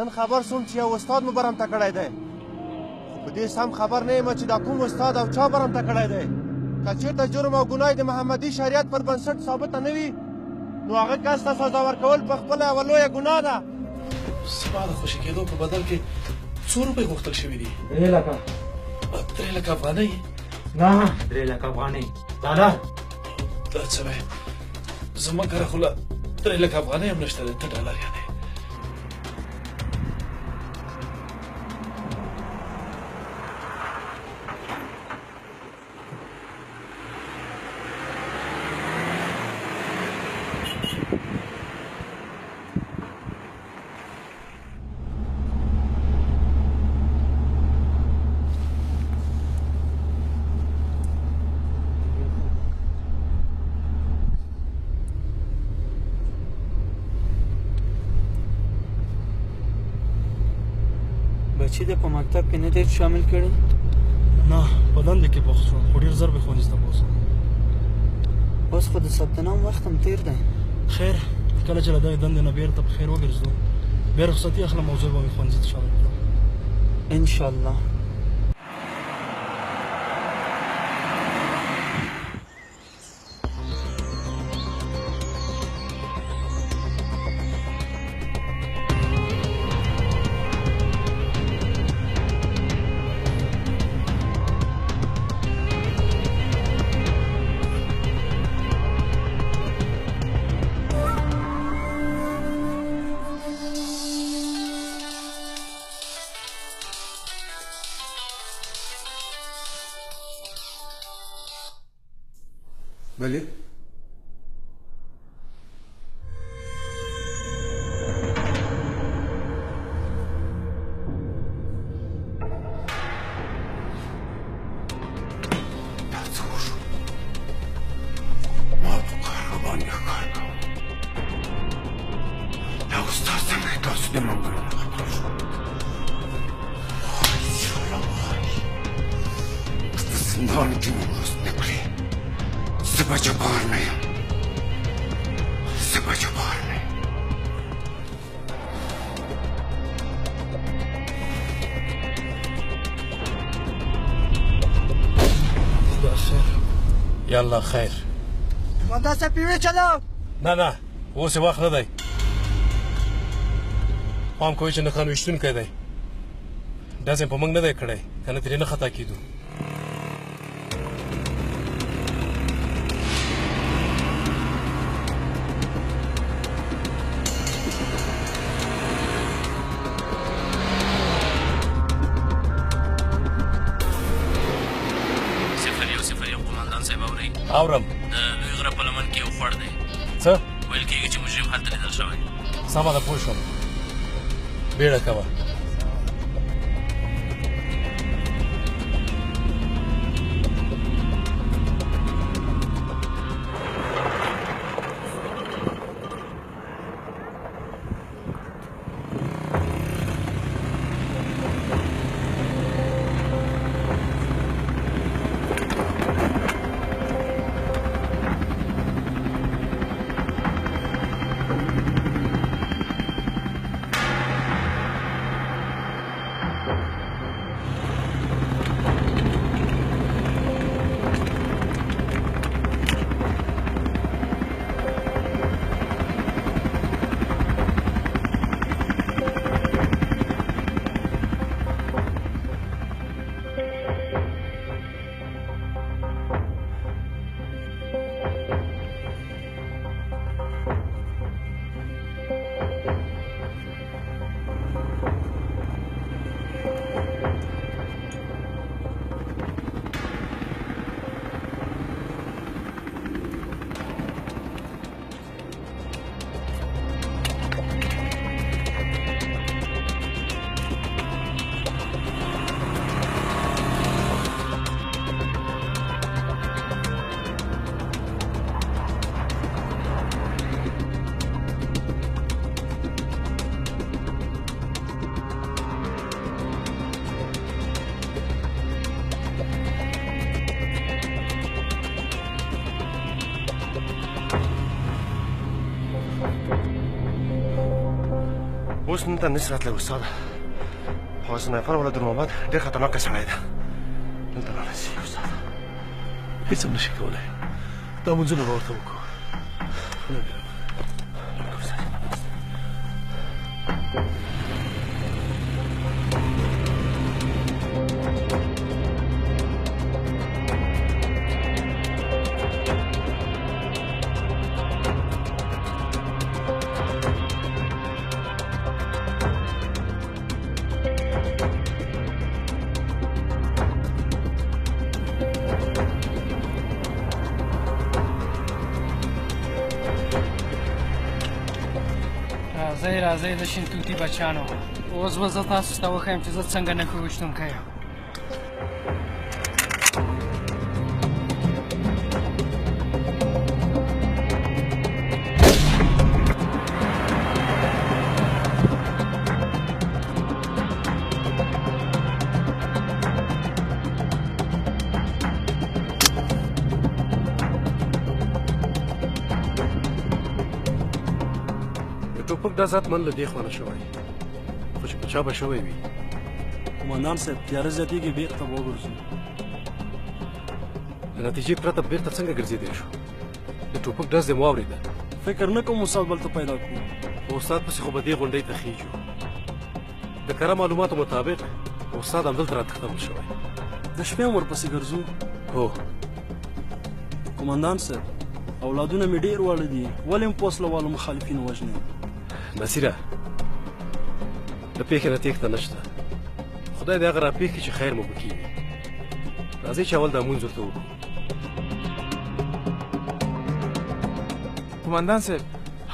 نن خبر سوم چې یو استاد مو برمته کړی دی خو په دې سم خبر نه یم چې دا کوم استاد او چا برمته کړی دی که چېرته جرم او ګناه د محمدي شریعت پر بنسټ ثابته نه وي نو هغه کس ته سزا ورکول په خپله یوه لویه ګناه ده زما د خوشي کېدو په بدل کې څو روپۍ غوښتل شوي دي 3 لکه 3 لکه افغانۍ نه 3 لکه افغانۍ ډالر دا څه وایې زما کره خو له 3 لکه افغانۍ هم نشته دی ته ډالر یعنې بچی دې په مکتب کې نه دی شامل کړی نه په دندې کې بوخت شوم خو ډېر زر به ښوونځي ته بوځم اوس خو د ثبت نام وخت هم تېر دی خیر کله چې له دغې دندې نه بېرته په خیر وګرځو بیا رخصتي اخلم او زه به مې ښوونځي ته شامل کړم انشاءالله بله یالله خیر قومندان صاحب پیوې چلاو نه نه اوس یې وخت نه دی پام کوئ چې نښان ویشتونکی دی ډزې په موږ نه دی کړی که نه ترې نه خطا کېدو اورم د لوی غره په لمن کې یو خوړ دی څه ویل کېږي چې مجرم هلته لیدل شوی سمه ده پوه شوم بیړه کوه اوس نن ته نشي راتلی استاده خو سنایپر والا در محمد ډېر خطرناکه سړی ده دلته رانشي استاده هېڅ هم نشي کولی دا منځونه به ورته وکړو راځئ د شین توتي بچیانو اوس به زه تاسو ته وښیم چې زه څنګه نښې ویشتونکی یم ټوپک دا ذات من له دې خوا نه شوی خو چې په چا به شوی وي قومندان صاحب تیاره زیاتېږي بېرته به وګرځو له نتیجې پرته بېرته څنګه ګرځېدی شو د ټوپک ډز دې مو واورېده فکر نه کوم استاد بلته پیدا کړو په استاد پسې خو به دې غونډۍ ته خېږو د کره معلوماتو مطابق استاد همدلته راتښتول شوی د شپې هم ورپسې ګرځو هو قومندان صاحب اولادونه مې ډېر واړه دي ولې هم په وسله والو مخالفین وژنې نصیره د پېښې نه تېښته نشته خدای دې هغه راپېښ کړي چې خیر مو پکې وي راځئ چې اول دا مونځ ورته وکړو قومندان صاحب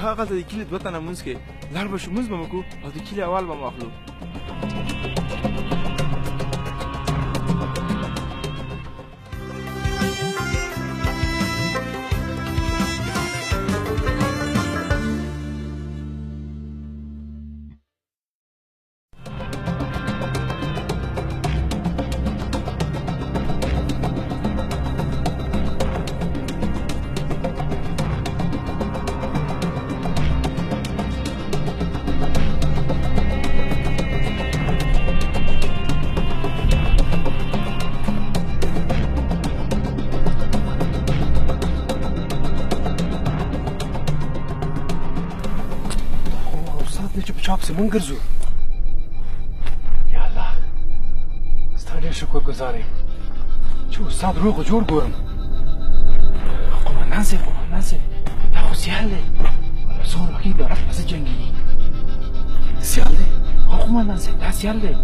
هغلته د کلي 2 تنه مونځ کې لاړ به شو مونځ به مو کړو او د کلي اول به مو اخلو مونږ ګرځو یا الله ستا ډېر شکر ګزار یم چې استاد روغ جوړ ګورم قومندان صاحب دا خو سیال دی څومره وخت د رب پسې جنګېږي سیال دی هو قومندان صاحب دا سیال دی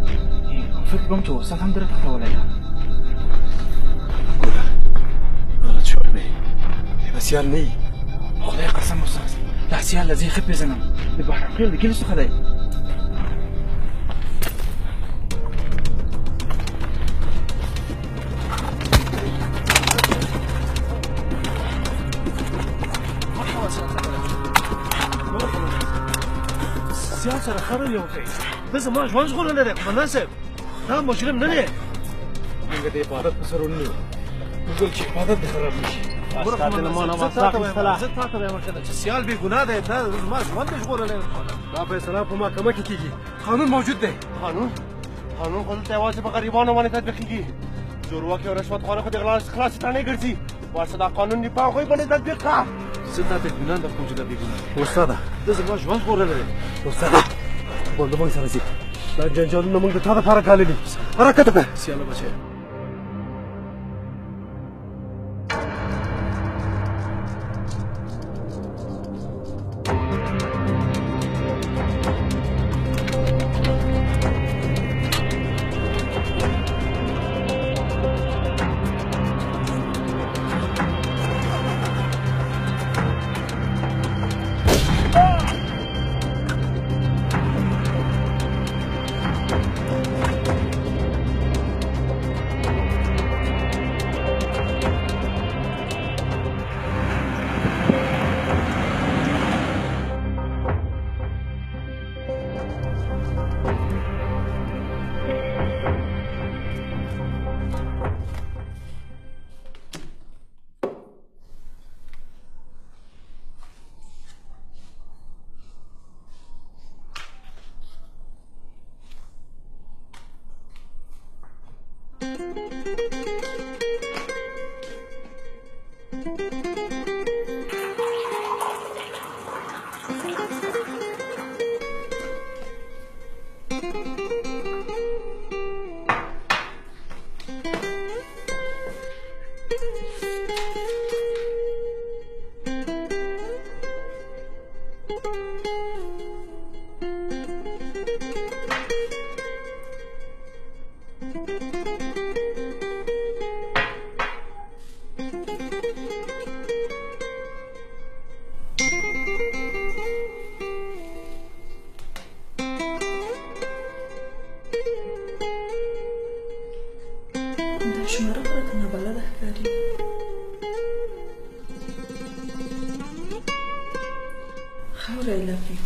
فکر کوم چې استاد هم در تښتولی ده ګوره غلط شوی دی دی به سیال نه وي خدای قسم استاد دا سیال دی زه یې ښه پېژنم د بحرخیل د کلي څخه دی سیال سره خبرې وکړئ ده زما ژوند ژغورلی دی قومندان صاحب دا مجرم نه دی موږ د عبادت په سر ونیو موږ ویل چې عبادت دې خراب نه شي زه تا ته وایم چې سیال بې ګناه دی دا زما ژوند دی ژغورلی دا فیصله په محکمه کې کېږي قانون موجود دی قانون خو دلته یوازې په غریبانو باندې تطبیقېږي زورواکي او رشوتخواره خو د غلا خلاصې تڼۍ ګرځي ورشه دا قانون دې په هغوی باندې تطبیق کړه زه تا ته اطمینان درکوم چې دا بې ګناه دی استاده ده زما ژوند ژغورلی دی استاده بنده موږ سره ځي دا جنجالونه موږ د تا دپاره ګاللي دي حرکت وکړه سیاله بچی خاوره یې لپې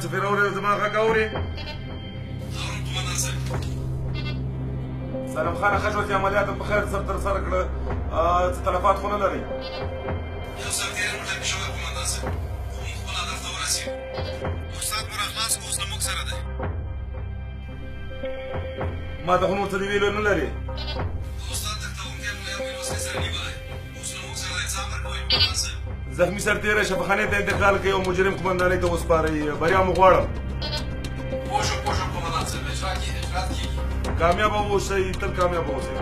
صفر اوري زما غږ اوري سلام خان خجوتي عملیات په خیر سره ترسره کړه څه تلفات خو نه لري یو ساعت تېر موټر کې شوی قومندان صاحب خو موږ خپل هدف ته ورسېدو استاد مو راخلاص اوس له موږ سره دی ما ته خو نور څه دې ویلو نه لري استاد درته ومکې میرویس سره نیولی اوس له موږ سره دی ځان ورکوئ قومندان صاحب زخمی سرتیری شفاخانې ته انتقال کوي او مجرم قومندانۍ ته وسپارئ بریا مو غواړم پوه شو قومندان صاحب اجرات کېږي کامیاب اوسئ تل کامیاب اوسئ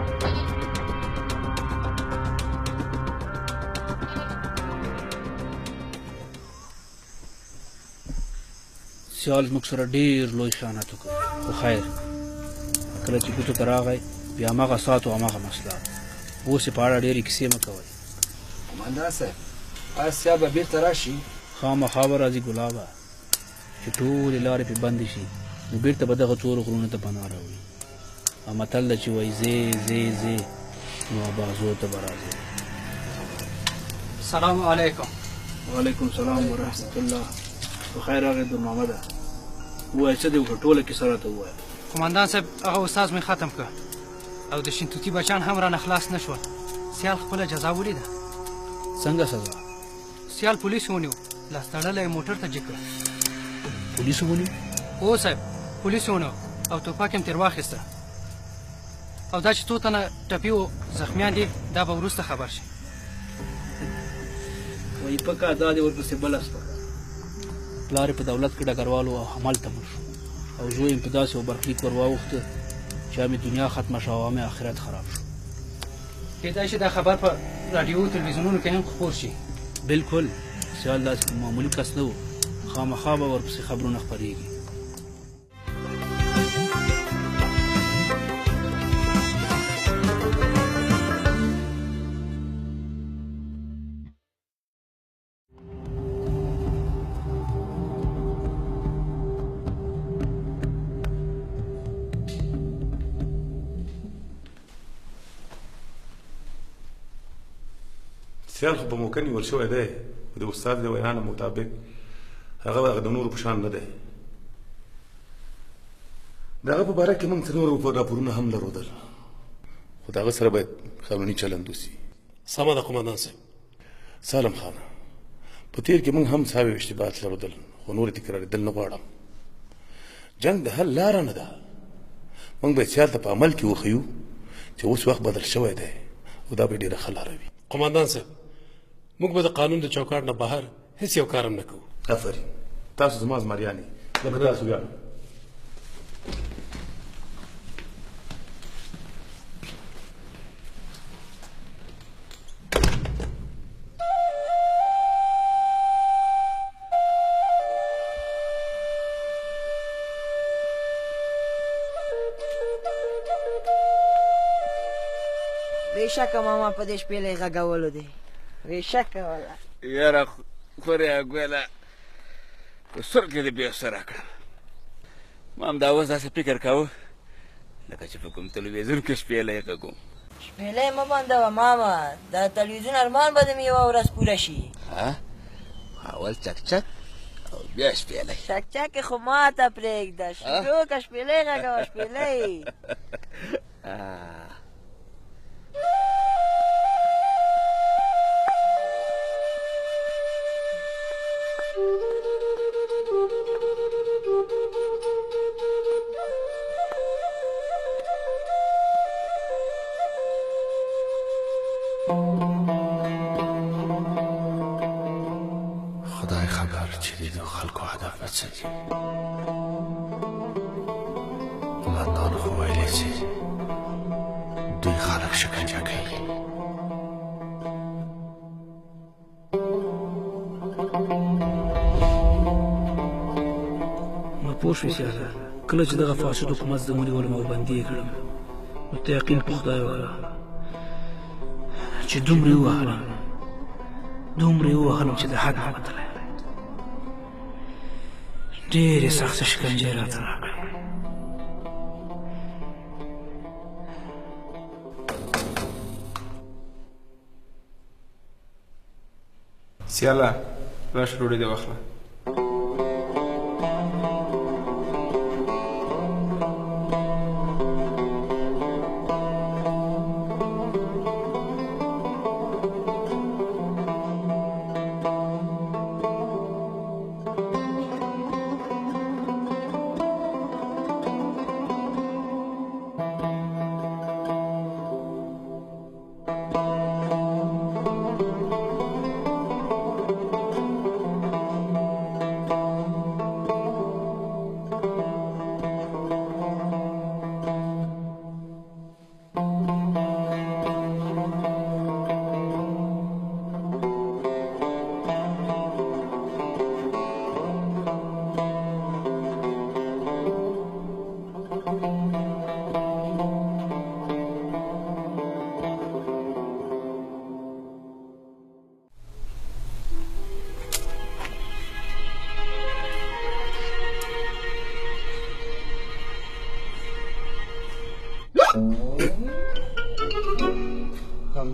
سیال موږ سره ډېر لوی خیانت وکړ خو خیر کله چې ګوتو ته راغی بیا هماغه ساعت او هماغه مسله اوس یې په اړه ډېرې کیسې مه کوئ قومندان صاحب آیا سیال به بېرته راشي خامخا به راځي ګلابه چې ټولې لارې پرې بندې شي نو بېرته به دغه څو غرونو ته پناه راوړي او متل ده چې وایي ځې ځې ځې نو ابازو ته به راځې سلام علیکم وعلیکم السلام ورحمت الله په خیر راغې در محمده ووایه څه دې وکړه ټوله کیسه راته ووایه قومندان صاحب هغه استاد مې ختم کړ او د شینتوتي بچیان هم رانه خلاص نه شول سیال خپله جزا ولیده څنګه سزا سیال پولیس ونیو لاس تړلی موټر ته جګ کړ پولیسو ونیو هو صاحب پولیس ونیو او ټوپک یې ترې واخیسته او دا چې څو تنه ټپي و زخمیان دي دا به وروسته خبر شي وایي پکه دا دې ورپسې بله سپکه پلار یې په دولت کې ډګروال او همالته مړ شو او زوی یې په داسې یو برخلیک ور واوښته چې هم دنیا ختمه شوه او هم آخرت خراب شو کېدای شي دا خبر په راډیو تلویزیونونو کې هم خپور شي بلکل سیال داسې معمولي کس نه و خامخا به ورپسې خبرونه خپرېږي سیال خو په موقع نیول شوی دی د استاد د وینا مطابق هغه د نورو په شان نه دی د هغه په باره کې موږ څه نور راپورونه هم لرودل خو د هغه سره باید قانوني چلند وسي سمه ده قومندان صاحب سالم خان په تیر کې موږ هم څاوي اشتباهات لرودل خو نور تکرارېدل نه غواړم جنګ د حل لاره نه ده موږ باید سیال ته په عمل کې وښیو چې اوس وخت بدل شوی دی او دا به ډېره ښه لاره وي قومندان صاحب موږ به د قانون د چوکاټ نه بهر هیڅ یو کار هم نه کوو آفرین تاسو زما زمریان یې لکه تاسو ویاړم بېشکه ماما په دې شپېلۍ غږولو دی بېشکه والله یاره خورې ګوله په سر کې دې بې سره کړم ما هم دا اوس داسې فکر کاوه لکه چې په کوم تلویزیون کې شپېلۍ غږوم شپېلۍ مه بندوه ماما دا تلویزیون ارمان به د مې یوه ورځ پوره شي اول چکچک او بیا شپېلۍ چکچک یې خو ما ته پرېږده شروع که شپېلۍ غږوه شپېلۍ خدای خبر چې د خلکو هدف به څه څه دي قمندان خو ویلی چې دوی خلک شکنجه کوي نو پوه شوې سیاله کله چې دغه فاسد حکومت زه ونیولم او بندي یې کړم نو ته یقین په خدای وکړه چې دومره یې ووهلم چې د حد نه وتلی ډېرې سختې شکنجې راته راکړې سیاله راشه ډوډۍ دې واخله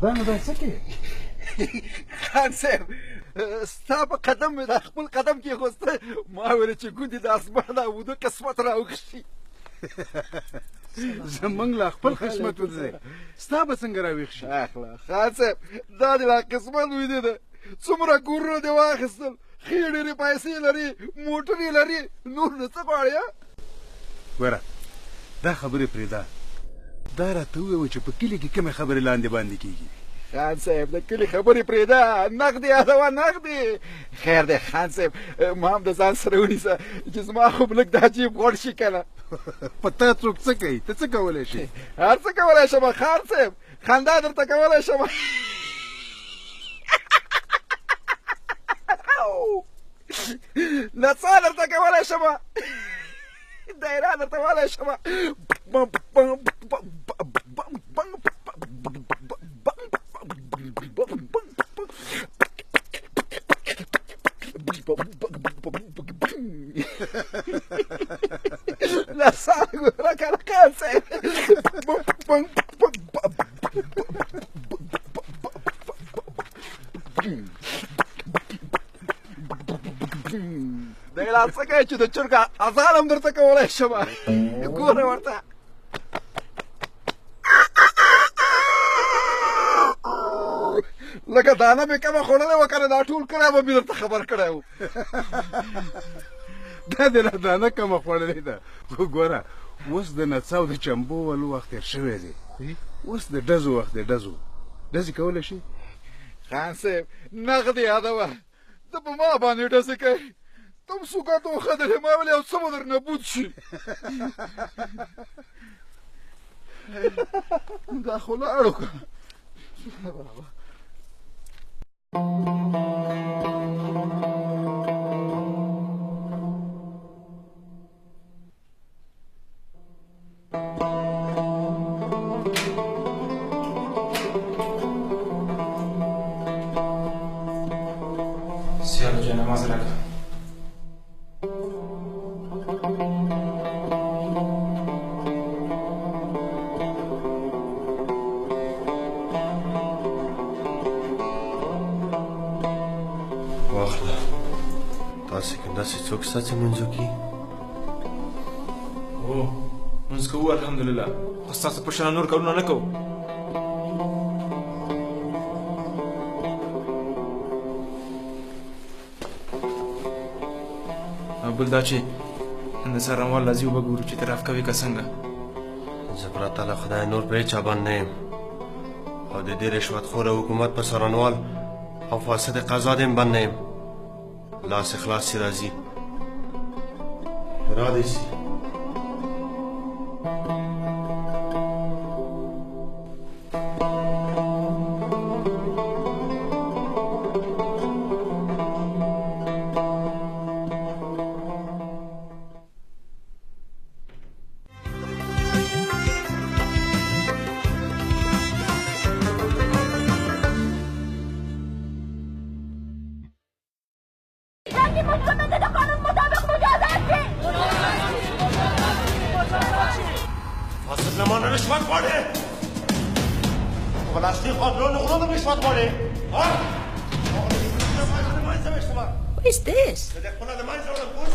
همدانو دا څه کوې خان صاحب ستا په قدم مې دا خپل قدم کېښوسته ما ویل چې ګوندې د اسمان دا وده قسمت راوخشي زمونږ لا خپل قسمت ورځي ستا به څنګه راویښ شي خان صاحب دا دې لا قسمت ویدې ده څومره کورونه دې واخیستل ښې ډېرې پیسې لري موټر یې لري نور نو څه غواړې ګوره دا خبرې پرېږده دا راته ووایه چې په کلي کې کومې خبرې لاندې باندې کېږي خان صاحب د کلي خبرې پرېږده نغدې یادوه نغدې خیر دی خان صاحب ما هم د ځان سره ونیسه چې زما خو لږ دا جیب غوړ شي که نه په تا څوک څه کوي ته څه کولی شي هر څه کولی شم خان صاحب خندا درته کولی شم نڅا درته کولی شم دایره درته ویلی شم نڅا ګوره که نه خان صاحب دی لا څه کوې چې د چرګ اذان هم درته کولی شم ګوره ورته لکه دانه مې کمه خوړلی وه که نه دا ټول کلی به مې درته خبر کړی و دا دې لا دانه کمه خوړلې ده خو ګوره اوس د نڅا او د چمبو ولو وخت تېر شوی دی اوس د ډزو وخت دی ډزې کولی شي خان صاحب نغدې یادوه ته په ما باندې ډزې کوې ته هم سوکات وښودلې ما ویل یو څه به درنه بوت شي دا خو لاړو که سیاله جای نماز راکړه واخله تاسې که داسې څوک شته چې لمونځ وکړي هو لمونځ کوو الحمدلله خو ستاسو په شان نور کارونه نه کوو بل دا چې د څارنوال راځي وبګورو چې اعتراف کوي که څنګه زه پرته له خدای نور په هېچا باندې نه یم او د دې رشوتخوره حکومت په څارنوال او فاسد قضا دې هم بند نه یم لاس خلاص چې راځي را دې شي فاسد نمانه رشوت غواړي ولاشتي قاتلون غرونو رشوت غواړي What is this? د خپل د منځه ولا کورس